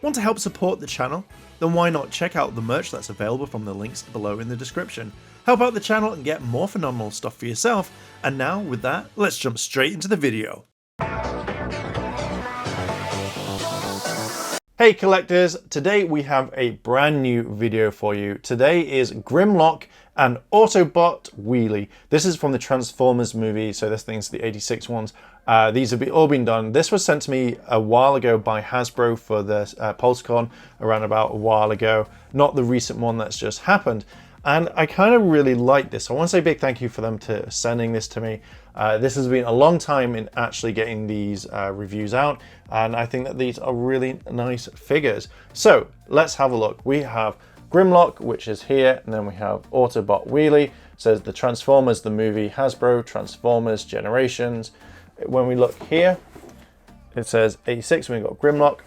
Want to help support the channel? Then why not check out the merch that's available from the links below in the description. Help out the channel and get more phenomenal stuff for yourself. And now, with that, let's jump straight into the video. Hey collectors, today we have a brand new video for you. Today is Grimlock and Autobot Wheelie. This is from the Transformers movie, so this thing's the 86 ones. These have all been done. This was sent to me a while ago by Hasbro for the PulseCon around about a while ago, not the recent one that's just happened. And I kind of really like this. I want to say a big thank you for them to sending this to me. This has been a long time in actually getting these reviews out, and I think that these are really nice figures. So let's have a look. We have Grimlock, which is here, and then we have Autobot Wheelie. It says the Transformers, the movie, Hasbro, Transformers, Generations. When we look here, it says 86, and we've got Grimlock.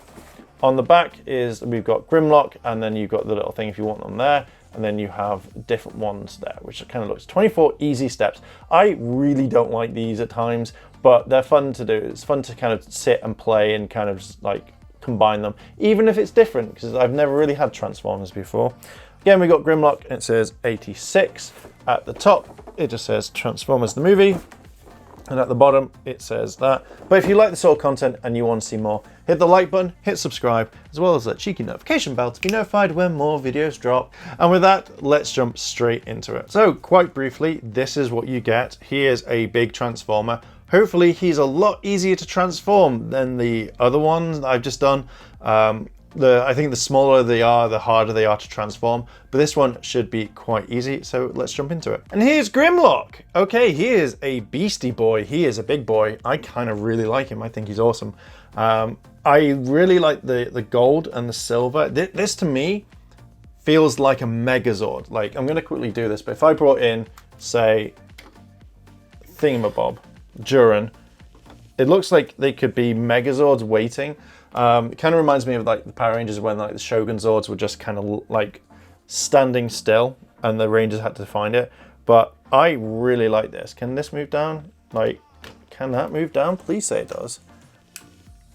On the back is we've got Grimlock, and then you've got the little thing if you want them there. And then you have different ones there, which kind of looks 24 easy steps. I really don't like these at times, but they're fun to do. It's fun to kind of sit and play and kind of just like combine them, even if it's different, because I've never really had Transformers before. Again, we got Grimlock, and it says 86. At the top, it just says Transformers the movie. And at the bottom, it says that. But if you like the sort of content and you want to see more, hit the like button, hit subscribe, as well as that cheeky notification bell to be notified when more videos drop. And with that, let's jump straight into it. So quite briefly, this is what you get. Here's a big Transformer. Hopefully he's a lot easier to transform than the other ones that I've just done. I think the smaller they are, the harder they are to transform, but this one should be quite easy, so let's jump into it. And here's Grimlock. Okay, he is a beastie boy. He is a big boy. I kind of really like him. I think he's awesome. I really like the gold and the silver. This to me feels like a Megazord. Like, I'm going to quickly do this, but if I brought in, say, Thingamabob, Duran, it looks like they could be Megazords waiting. It kind of reminds me of like the Power Rangers when like the Shogun Zords were just kind of like standing still and the Rangers had to find it. But I really like this. Can this move down? Like, can that move down? Please say it does.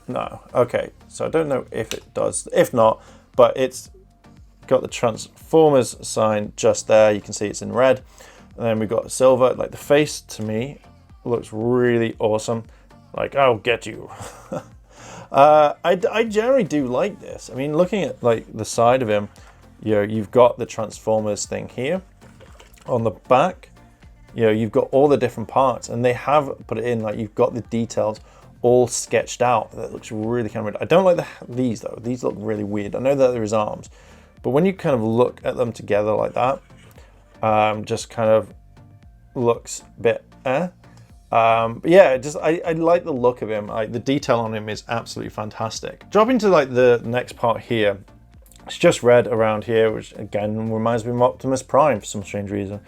No. Okay. So I don't know if it does. If not, but it's got the Transformers sign just there. You can see it's in red. And then we've got silver. Like the face to me looks really awesome. Like, I'll get you. I generally do like this. I mean, looking at like the side of him, you know, you've got the Transformers thing here. On the back, you know, you've got all the different parts, and they have put it in like you've got the details all sketched out. That looks really kind of weird. I don't like these though. These look really weird. I know that there is arms, but when you kind of look at them together like that, just kind of looks a bit but yeah, I like the look of him. The detail on him is absolutely fantastic. Dropping to like the next part here, it's just red around here, which again reminds me of Optimus Prime for some strange reason.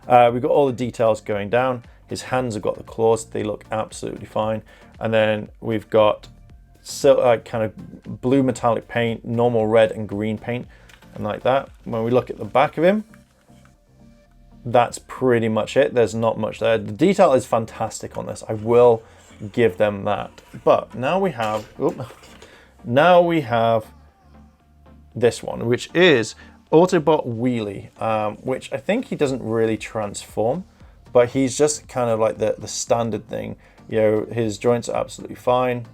We've got all the details going down. His hands have got the claws. They look absolutely fine. And then we've got kind of blue metallic paint, normal red and green paint, and like that. When we look at the back of him, that's pretty much it. There's not much there. The detail is fantastic on this. I will give them that. But now we have, this one, which is Autobot Wheelie, which I think he doesn't really transform, but he's just kind of like the standard thing. You know, his joints are absolutely fine.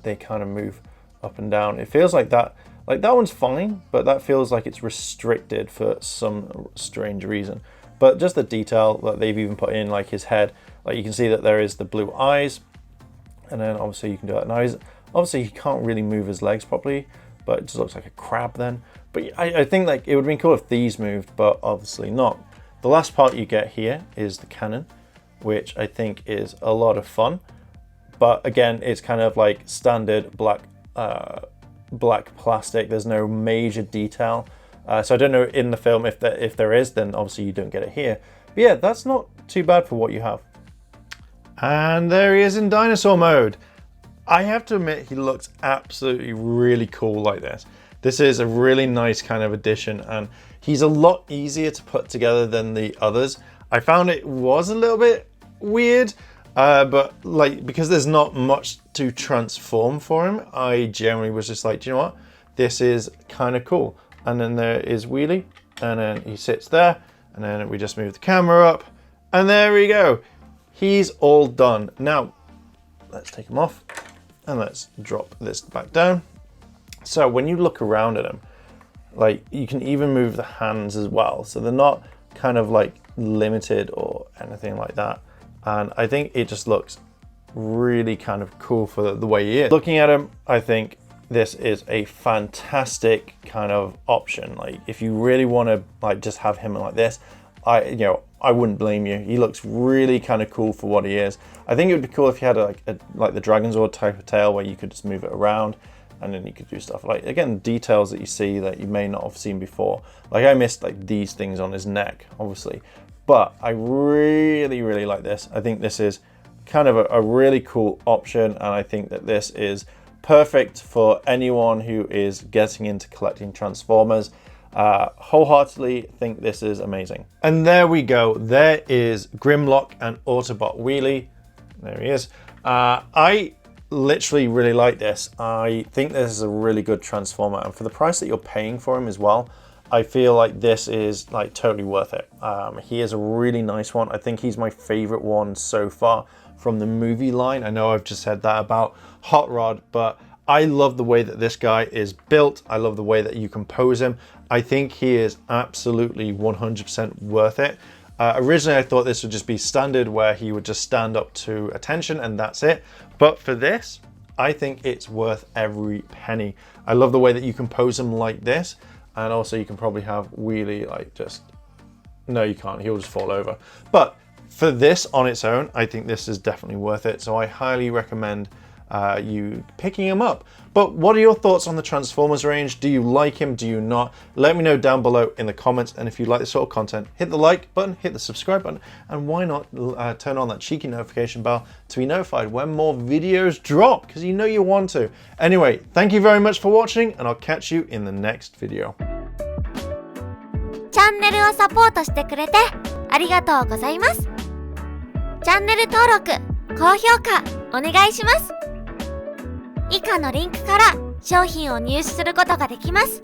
They kind of move up and down. It feels like that one's fine, but that feels like it's restricted for some strange reason. But just the detail that they've even put in, like his head, like you can see that there is the blue eyes, and then obviously you can do that. Now, obviously he can't really move his legs properly, but it just looks like a crab then. But I think like it would have been cool if these moved, but obviously not. The last part you get here is the cannon, which I think is a lot of fun. But again, it's kind of like standard black plastic. There's no major detail. So I don't know in the film if there is, then obviously you don't get it here. But yeah, that's not too bad for what you have. And there he is in dinosaur mode. I have to admit, he looks absolutely really cool like this. This is a really nice kind of addition, and he's a lot easier to put together than the others. I found it was a little bit weird, but like because there's not much to transform for him, I generally was just like, do you know what? this is kind of cool. And then there is Wheelie, and then he sits there, and then we just move the camera up, and there we go. He's all done. Now, let's take him off, and let's drop this back down. So when you look around at him, like, you can even move the hands as well. So they're not kind of like limited or anything like that. And I think it just looks really kind of cool for the way he is. Looking at him, I think this is a fantastic kind of option. Like, if you really want to like just have him like this, I wouldn't blame you. He looks really kind of cool for what he is. I think it would be cool if you had like the Dragonzord type of tail where you could just move it around and then you could do stuff like, again, details that you see that you may not have seen before. Like, I missed like these things on his neck, obviously, but I really, really like this. I think this is kind of a really cool option, and I think that this is perfect for anyone who is getting into collecting Transformers. Wholeheartedly think this is amazing. And there we go. There is Grimlock and Autobot Wheelie. There he is. I literally really like this. I think this is a really good Transformer, and for the price that you're paying for him as well, I feel like this is like totally worth it. He is a really nice one. I think he's my favorite one so far from the movie line. I know I've just said that about Hot Rod, but I love the way that this guy is built. I love the way that you compose him. I think he is absolutely 100% worth it. Originally, I thought this would just be standard where he would just stand up to attention and that's it. But for this, I think it's worth every penny. I love the way that you compose him like this. And also you can probably have Wheelie like just, no, you can't, he'll just fall over. But for this on its own, I think this is definitely worth it. So I highly recommend you picking him up. But what are your thoughts on the Transformers range? Do you like him? Do you not? Let me know down below in the comments. And if you like this sort of content, hit the like button, hit the subscribe button, and why not turn on that cheeky notification bell to be notified when more videos drop, because you know you want to. Anyway, thank you very much for watching, and I'll catch you in the next video. チャンネルをサポートしてくれてありがとうございます。チャンネル登録、高評価お願いします。以下のリンクから商品を入手することができます。